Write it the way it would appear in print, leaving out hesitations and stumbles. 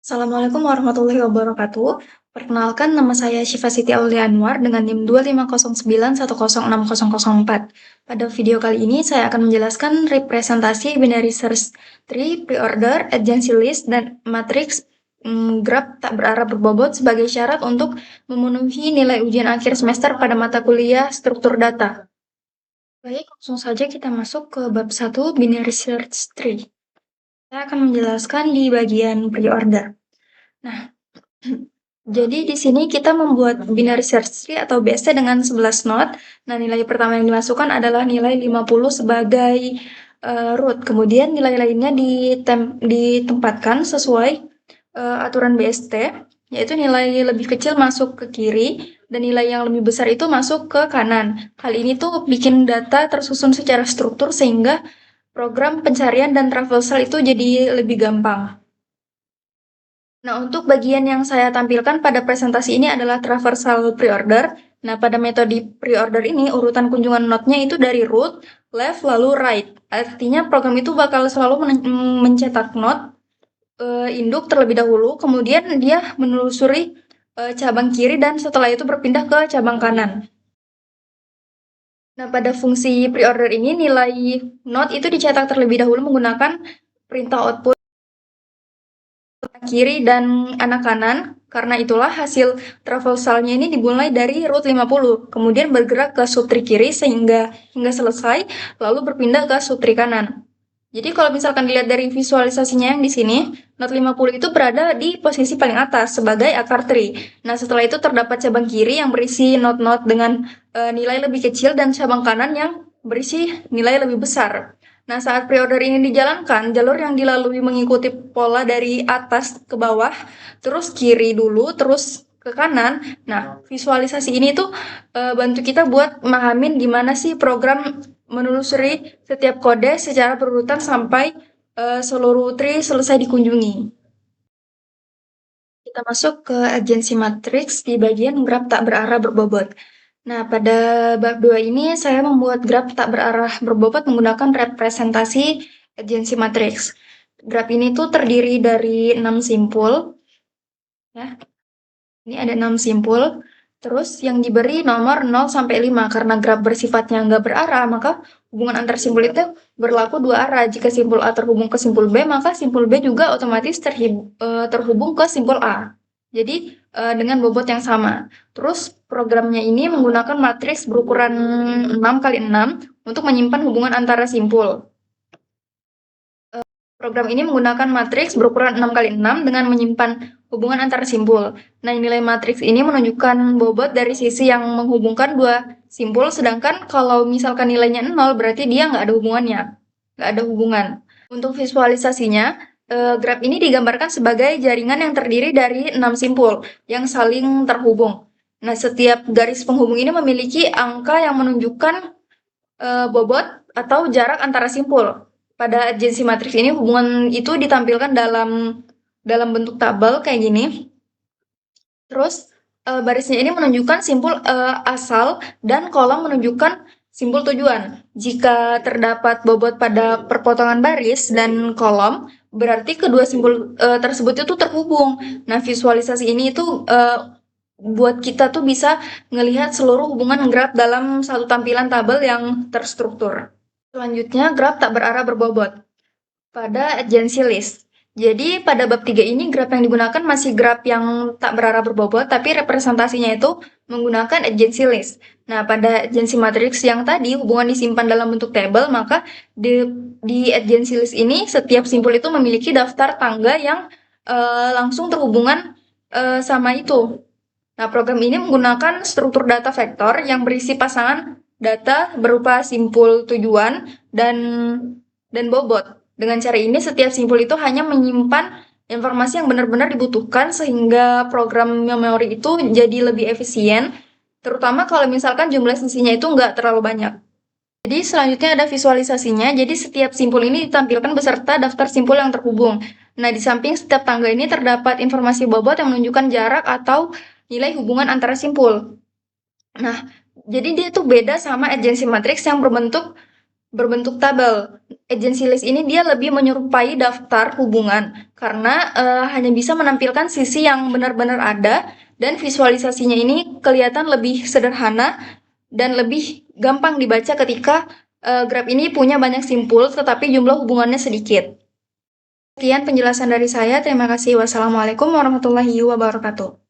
Assalamualaikum warahmatullahi wabarakatuh. Perkenalkan, nama saya Syifa Siti Aulianwar dengan NIM 25091060004. Pada video kali ini saya akan menjelaskan representasi binary search tree, pre-order, agency list, dan matriks graph tak berarah berbobot sebagai syarat untuk memenuhi nilai ujian akhir semester pada mata kuliah struktur data. Baik, langsung saja kita masuk ke bab 1 binary search tree. Saya akan menjelaskan di bagian pre-order. Nah, jadi di sini kita membuat binary search tree atau BST dengan 11 node. Nah, nilai pertama yang dimasukkan adalah nilai 50 sebagai root. Kemudian nilai lainnya ditempatkan sesuai aturan BST, yaitu nilai lebih kecil masuk ke kiri dan nilai yang lebih besar itu masuk ke kanan. Hal ini tuh bikin data tersusun secara struktur sehingga program pencarian dan traversal itu jadi lebih gampang. Nah, untuk bagian yang saya tampilkan pada presentasi ini adalah traversal pre-order. Nah, pada metode pre-order ini, urutan kunjungan node-nya itu dari root, left, lalu right. Artinya program itu bakal selalu mencetak node induk terlebih dahulu, kemudian dia menelusuri cabang kiri dan setelah itu berpindah ke cabang kanan. Nah, pada fungsi pre-order ini, nilai node itu dicetak terlebih dahulu menggunakan perintah output kiri dan anak kanan. Karena itulah hasil traversalnya ini dimulai dari root 50, kemudian bergerak ke subtree kiri hingga selesai, lalu berpindah ke subtree kanan. Jadi kalau misalkan dilihat dari visualisasinya yang di sini, node 50 itu berada di posisi paling atas sebagai akar tree. Nah, setelah itu terdapat cabang kiri yang berisi node-node dengan nilai lebih kecil dan cabang kanan yang berisi nilai lebih besar. Nah, saat pre-order ini dijalankan, jalur yang dilalui mengikuti pola dari atas ke bawah, terus kiri dulu, terus ke kanan. Nah, visualisasi ini tuh bantu kita buat memahamin gimana sih program menelusuri setiap kode secara berurutan sampai seluruh tree selesai dikunjungi. Kita masuk ke agency matrix di bagian graf tak berarah berbobot. Nah, pada bab 2 ini saya membuat graf tak berarah berbobot menggunakan representasi agency matrix. Graf ini tuh terdiri dari 6 simpul. Ya. Ini ada 6 simpul. Terus yang diberi nomor 0 sampai 5. Karena graf bersifatnya nggak berarah, maka hubungan antar simpul itu berlaku dua arah. Jika simpul A terhubung ke simpul B, maka simpul B juga otomatis terhubung ke simpul A. Jadi dengan bobot yang sama. Terus programnya ini menggunakan matriks berukuran 6 kali 6 untuk menyimpan hubungan antara simpul. Program ini menggunakan matriks berukuran 6 kali 6 dengan menyimpan hubungan antara simpul. Nah, nilai matriks ini menunjukkan bobot dari sisi yang menghubungkan dua simpul, sedangkan kalau misalkan nilainya 0, berarti dia nggak ada hubungannya. Nggak ada hubungan. Untuk visualisasinya, graf ini digambarkan sebagai jaringan yang terdiri dari 6 simpul yang saling terhubung. Nah, setiap garis penghubung ini memiliki angka yang menunjukkan bobot atau jarak antara simpul. Pada agency matrix ini hubungan itu ditampilkan dalam bentuk tabel kayak gini. Terus barisnya ini menunjukkan simpul asal dan kolom menunjukkan simpul tujuan. Jika terdapat bobot pada perpotongan baris dan kolom, berarti kedua simpul tersebut itu terhubung. Nah, visualisasi ini itu buat kita tuh bisa ngelihat seluruh hubungan graf dalam satu tampilan tabel yang terstruktur. Selanjutnya, graf tak berarah berbobot pada agency list. Jadi pada bab 3 ini graf yang digunakan masih graf yang tak berarah berbobot, tapi representasinya itu menggunakan agency list. Nah, pada agency matrix yang tadi hubungan disimpan dalam bentuk tabel, maka di agency list ini setiap simpul itu memiliki daftar tangga yang langsung terhubungan sama itu. Nah, program ini menggunakan struktur data vektor yang berisi pasangan data berupa simpul tujuan dan bobot. Dengan cara ini, setiap simpul itu hanya menyimpan informasi yang benar-benar dibutuhkan sehingga program memori itu jadi lebih efisien, terutama kalau misalkan jumlah sisinya itu nggak terlalu banyak. Jadi selanjutnya ada visualisasinya, jadi setiap simpul ini ditampilkan beserta daftar simpul yang terhubung. Nah, di samping setiap tangga ini terdapat informasi bobot yang menunjukkan jarak atau nilai hubungan antara simpul. Nah, jadi dia tuh beda sama agency matrix yang berbentuk berbentuk tabel. Agency list ini dia lebih menyerupai daftar hubungan karena hanya bisa menampilkan sisi yang benar-benar ada dan visualisasinya ini kelihatan lebih sederhana dan lebih gampang dibaca ketika graf ini punya banyak simpul tetapi jumlah hubungannya sedikit. Sekian penjelasan dari saya. Terima kasih. Wassalamualaikum warahmatullahi wabarakatuh.